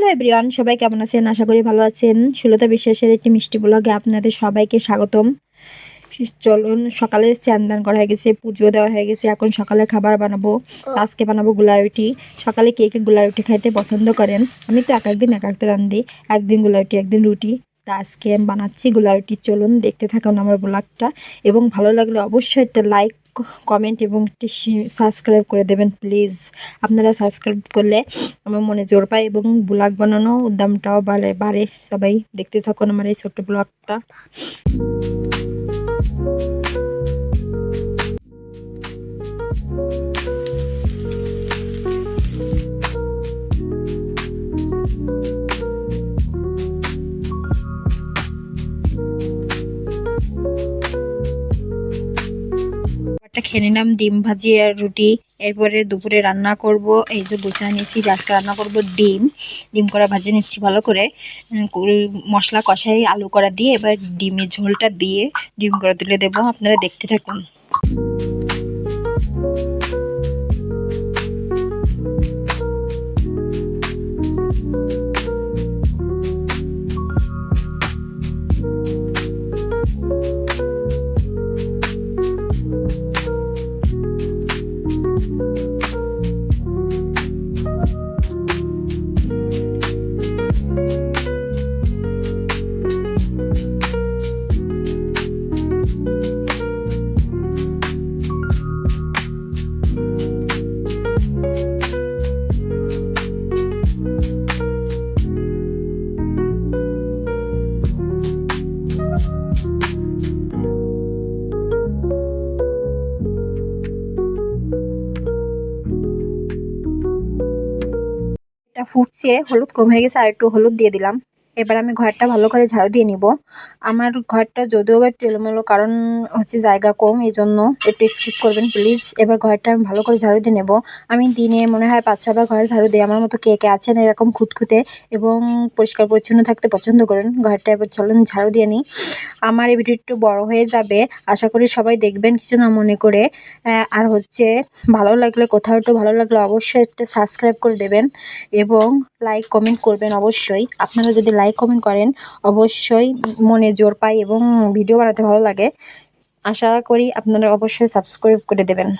Hello everyone, সবাই কেমন আছেন? আশা করি ভালো আছেন। সুলতা বিশ্বাসের একটি মিষ্টি ব্লগে আপনাদের সবাইকে স্বাগতম। চলুন, সকালে স্নান দান করা হয়ে গেছে, পুজো দেওয়া হয়ে গেছে। এখন সকালে খাবার বানাবো। আজকে বানাবো গুলা রুটি। সকালে কে কে গুলা রুটি খাইতে পছন্দ করেন? আমি তো এক একদিন এক একটা রান্ধি, একদিন গুলা রুটি একদিন রুটি। তা আজকে আমি বানাচ্ছি গুলা রুটি। চলুন দেখতে থাকুন আমার ব্লগটা, এবং ভালো লাগলে অবশ্যই একটা লাইক, কমেন্ট এবং একটি সাবস্ক্রাইব করে দেবেন প্লিজ। আপনারা সাবস্ক্রাইব করলে আমার মনে জোর পায় এবং ব্লগ বানানো উদ্যমটাও বাড়ে। সবাই দেখতে থাকুন আমার এই ছোট্ট ব্লগটা। খেয়ে নিলাম ডিম ভাজি আর রুটি। এরপরে দুপুরে রান্না করব। এই যে গুছিয়ে নিচ্ছি, আজকে রান্না করব ডিম করা ভাজি নিচ্ছি ভালো করে। মশলা কষাই আলু করা দিয়ে এবার ডিমের ঝোলটা দিয়ে ডিম করা তুলে দেবো। আপনারা দেখতে থাকুন। এটা ফুটছে, হলুদ কম হয়ে গেছে, আর একটু হলুদ দিয়ে দিলাম। এবার আমি ঘরটা ভালো করে ঝাড়ু দিয়ে নিব। আমার ঘরটা যদিও বা এলোমেলো, কারণ হচ্ছে জায়গা কম, এই জন্য একটু স্কিপ করবেন প্লিজ। এবার ঘরটা আমি ভালো করে ঝাড়ু দিয়ে নেব। আমি দিনে মনে হয় 5-6 বার ঘরে ঝাড়ু দিই। আমার মতো কে কে আছেন এরকম খুঁতখুঁতে এবং পরিষ্কার পরিচ্ছন্ন থাকতে পছন্দ করেন? ঘরটা এবার চলেন ঝাড়ু দিয়ে নিই। আমার এই ভিডিও একটু বড় হয়ে যাবে, আশা করি সবাই দেখবেন কিছু না মনে করে। আর হচ্ছে ভালো লাগলে, কোথাও একটু ভালো লাগলে অবশ্যই একটা সাবস্ক্রাইব করে দেবেন এবং লাইক কমেন্ট করবেন অবশ্যই। আপনারা যদি লাইক কমেন্ট করেন অবশ্যই মনে জোর পাই এবং ভিডিও বানাতে ভালো লাগে। আশা করি আপনারা অবশ্যই সাবস্ক্রাইব করে দেবেন।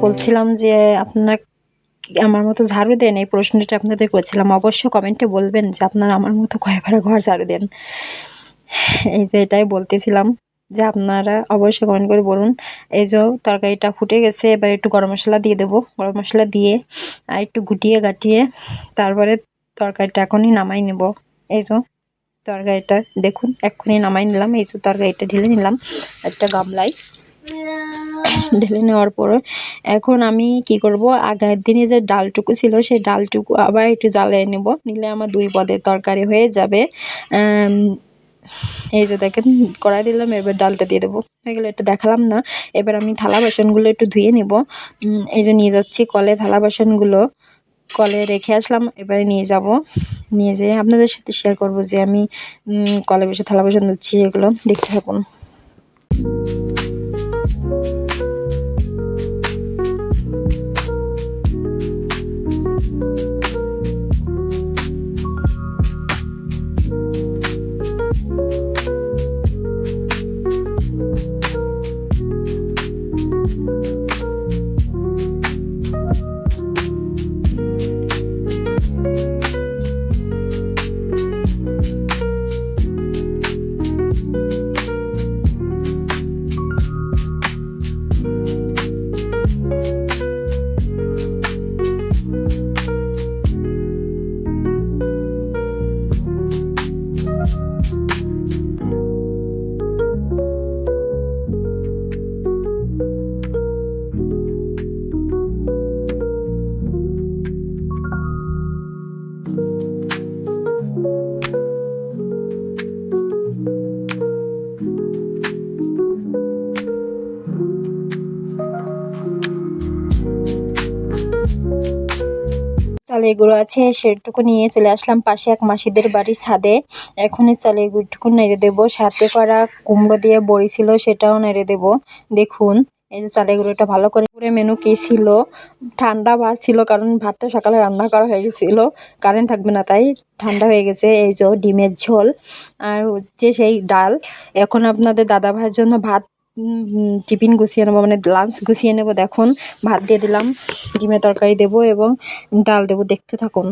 বলছিলাম যে আপনারা আমার মতো ঝাড়ু দেন, এই প্রশ্নটা আপনাদের করেছিলাম। অবশ্য কমেন্টে বলবেন যে আপনারা আমার মতো কয়বার ঘর ঝাড়ু দেন। এই যে এটাই বলতেছিলাম যে আপনারা অবশ্যই কমেন্ট করে বলুন। এই যে তরকারিটা ফুটে গেছে, এবার একটু গরম মশলা দিয়ে দেবো। গরম মশলা দিয়ে আর একটু গুটিয়ে গাটিয়ে তারপরে তরকারিটা এখনই নামাই নেব। এই যে তরকারিটা দেখুন, এক্ষুনি নামাই নিলাম। এই যে তরকারিটা ঢেলে নিলাম একটা গামলায়। ঢেলে নেওয়ার পরে এখন আমি কি করব, আগের দিনে যে ডালটুকু ছিল সেই ডালটুকু আবার একটু জ্বালিয়ে নেব, নিলে আমার 2 পদের তরকারি হয়ে যাবে। এই যে দেখেন কড়াই দিলাম, এবার ডালটা দিয়ে দেবো। হয়ে গেলে এটা দেখালাম না। এবার আমি থালা বাসনগুলো একটু ধুয়ে নেব। এই যে নিয়ে যাচ্ছি কলে থালা বাসনগুলো, কলে রেখে আসলাম। এবারে নিয়ে যাব, নিয়ে যেয়ে আপনাদের সাথে শেয়ার করব যে আমি কলে বসে থালা বাসন ধুচ্ছি। এগুলো দেখতে থাকুন। চালের গুঁড়ো আছে সেটুকু নিয়ে চলে আসলাম পাশে এক মাসিদের বাড়ির ছাদে। এখন এই চালের গুঁড়োটুকু নেড়ে দেবো, সাথে করা কুমড়ো দিয়ে বড়ি ছিল সেটাও নেড়ে দেবো। দেখুন এই যে চালের গুঁড়োটা ভালো করে মেনু কি ছিল, ঠান্ডা ভাত ছিল কারণ ভাতটা সকালে রান্না করা হয়ে গেছিল, কারেন্ট থাকবে না তাই ঠান্ডা হয়ে গেছে। এই যে ডিমের ঝোল আর হচ্ছে সেই ডাল। এখন আপনাদের দাদা ভাইয়ের জন্য ভাত টিফিন গুছিয়ে নেবো, মানে লাঞ্চ গুছিয়ে নেবো। দেখুন ভাত দিয়ে দিলাম, ডিমের তরকারি দেবো এবং ডাল দেবো, দেখতে থাকুন।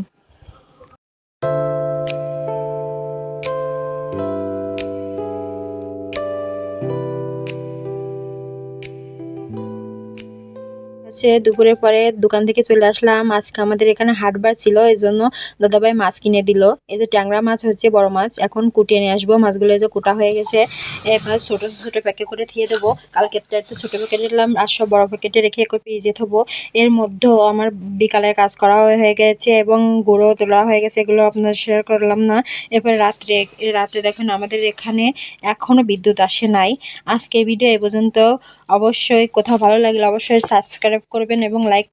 হচ্ছে দুপুরের পরে দোকান থেকে চলে আসলাম। আজকে আমাদের এখানে হাটবার ছিল, এই জন্য দাদাভাই মাছ কিনে দিল। এই যে ট্যাংরা মাছ হচ্ছে বড় মাছ, এখন কুটিয়ে নিয়ে আসবো। মাছগুলো যে কুটা হয়ে গেছে, এবার ছোট ছোট প্যাকেট করে দিয়ে দেবো। কালকে একটু ছোট প্যাকেট দিলাম আর সব বড় প্যাকেটে রেখে ফ্রিজে থবো। এর মধ্যেও আমার বিকালের কাজ করা হয়ে গেছে এবং গুঁড়ো তোলা হয়ে গেছে, এগুলো আপনার শেয়ার করলাম না। এরপর রাত্রে দেখুন আমাদের এখানে এখনো বিদ্যুৎ আসে নাই। আজকে ভিডিও এ পর্যন্ত। অবশ্যই কোথাও ভালো লাগলে অবশ্যই সাবস্ক্রাইব করবেন এবং লাইক